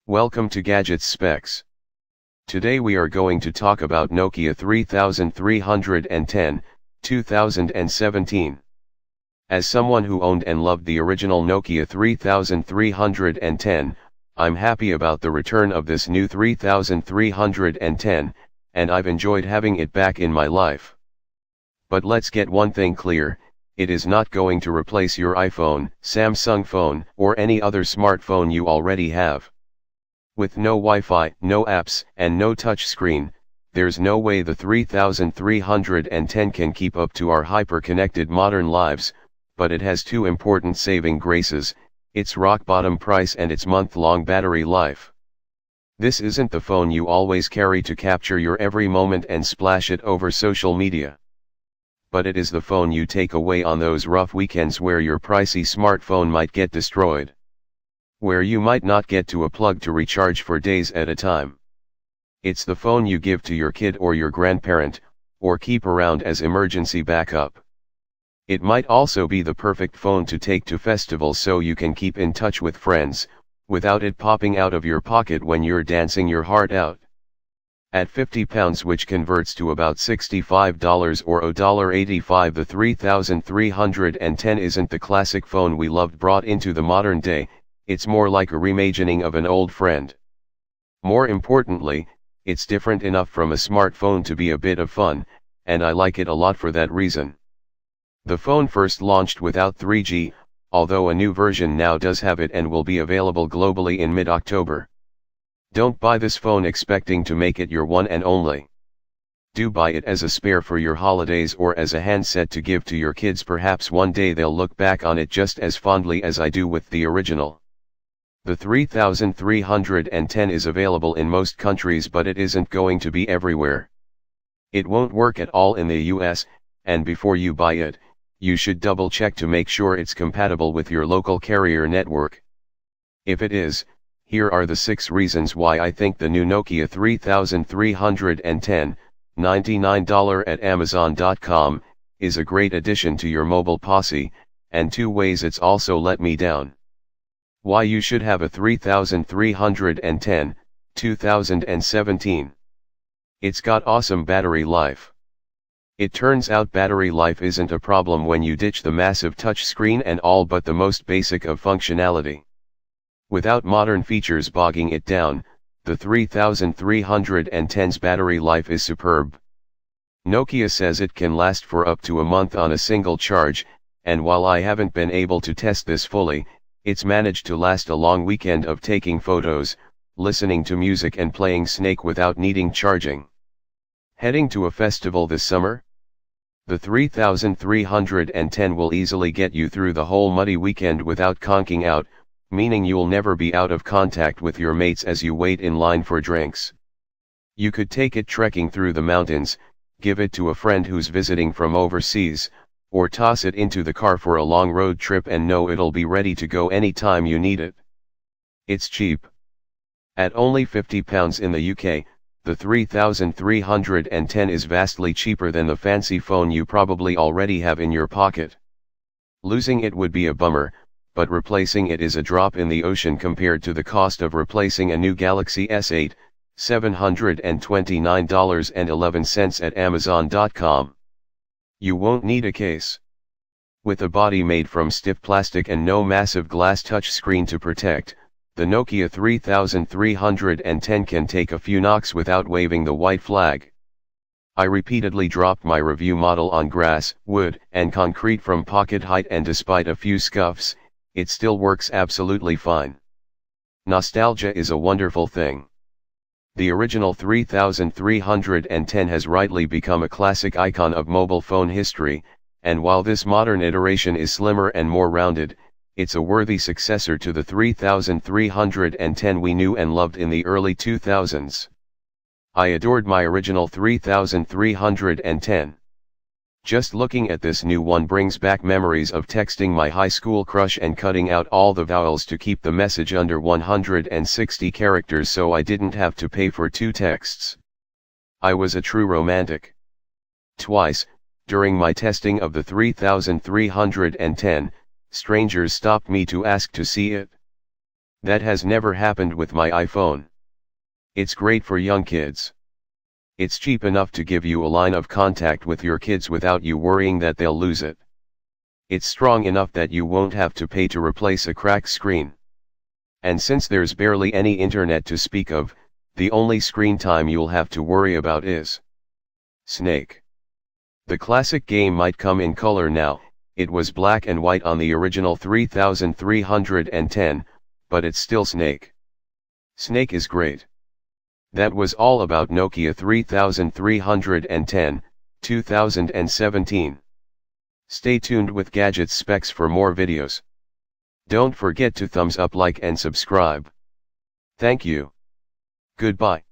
Welcome to Gadgets Specs. Today we are going to talk about Nokia 3310, 2017. As someone who owned and loved the original Nokia 3310, I'm happy about the return of this new 3310, and I've enjoyed having it back in my life. But let's get one thing clear, it is not going to replace your iPhone, Samsung phone, or any other smartphone you already have. With no Wi-Fi, no apps, and no touchscreen, there's no way the 3310 can keep up to our hyper-connected modern lives, but it has two important saving graces, its rock-bottom price and its month-long battery life. This isn't the phone you always carry to capture your every moment and splash it over social media. But it is the phone you take away on those rough weekends where your pricey smartphone might get destroyed. Where you might not get to a plug to recharge for days at a time. It's the phone you give to your kid or your grandparent, or keep around as emergency backup. It might also be the perfect phone to take to festivals so you can keep in touch with friends, without it popping out of your pocket when you're dancing your heart out. At £50, which converts to about $65 or $1.85, the 3310 isn't the classic phone we loved brought into the modern day. It's more like a reimagining of an old friend. More importantly, it's different enough from a smartphone to be a bit of fun, and I like it a lot for that reason. The phone first launched without 3G, although a new version now does have it and will be available globally in mid-October. Don't buy this phone expecting to make it your one and only. Do buy it as a spare for your holidays or as a handset to give to your kids. Perhaps one day they'll look back on it just as fondly as I do with the original. The 3310 is available in most countries, but it isn't going to be everywhere. It won't work at all in the US, and before you buy it, you should double check to make sure it's compatible with your local carrier network. If it is, here are the 6 reasons why I think the new Nokia 3310, $99 at Amazon.com, is a great addition to your mobile posse, and 2 ways it's also let me down. Why you should have a 3310, 2017. It's got awesome battery life. It turns out battery life isn't a problem when you ditch the massive touchscreen and all but the most basic of functionality. Without modern features bogging it down, the 3310's battery life is superb. Nokia says it can last for up to a month on a single charge, and while I haven't been able to test this fully, it's managed to last a long weekend of taking photos, listening to music and playing Snake without needing charging. Heading to a festival this summer? The 3310 will easily get you through the whole muddy weekend without conking out, meaning you'll never be out of contact with your mates as you wait in line for drinks. You could take it trekking through the mountains, give it to a friend who's visiting from overseas, or toss it into the car for a long road trip and know it'll be ready to go anytime you need it. It's cheap. At only £50 in the UK, the 3310 is vastly cheaper than the fancy phone you probably already have in your pocket. Losing it would be a bummer, but replacing it is a drop in the ocean compared to the cost of replacing a new Galaxy S8, $729.11 at Amazon.com. You won't need a case. With a body made from stiff plastic and no massive glass touchscreen to protect, the Nokia 3310 can take a few knocks without waving the white flag. I repeatedly dropped my review model on grass, wood, and concrete from pocket height, and despite a few scuffs, it still works absolutely fine. Nostalgia is a wonderful thing. The original 3310 has rightly become a classic icon of mobile phone history, and while this modern iteration is slimmer and more rounded, it's a worthy successor to the 3310 we knew and loved in the early 2000s. I adored my original 3310. Just looking at this new one brings back memories of texting my high school crush and cutting out all the vowels to keep the message under 160 characters so I didn't have to pay for 2 texts. I was a true romantic. Twice, during my testing of the 3310, strangers stopped me to ask to see it. That has never happened with my iPhone. It's great for young kids. It's cheap enough to give you a line of contact with your kids without you worrying that they'll lose it. It's strong enough that you won't have to pay to replace a cracked screen. And since there's barely any internet to speak of, the only screen time you'll have to worry about is Snake. The classic game might come in color now. It was black and white on the original 3310, but it's still Snake. Snake is great. That was all about Nokia 3310, 2017. Stay tuned with Gadgets Specs for more videos. Don't forget to thumbs up, like and subscribe. Thank you. Goodbye.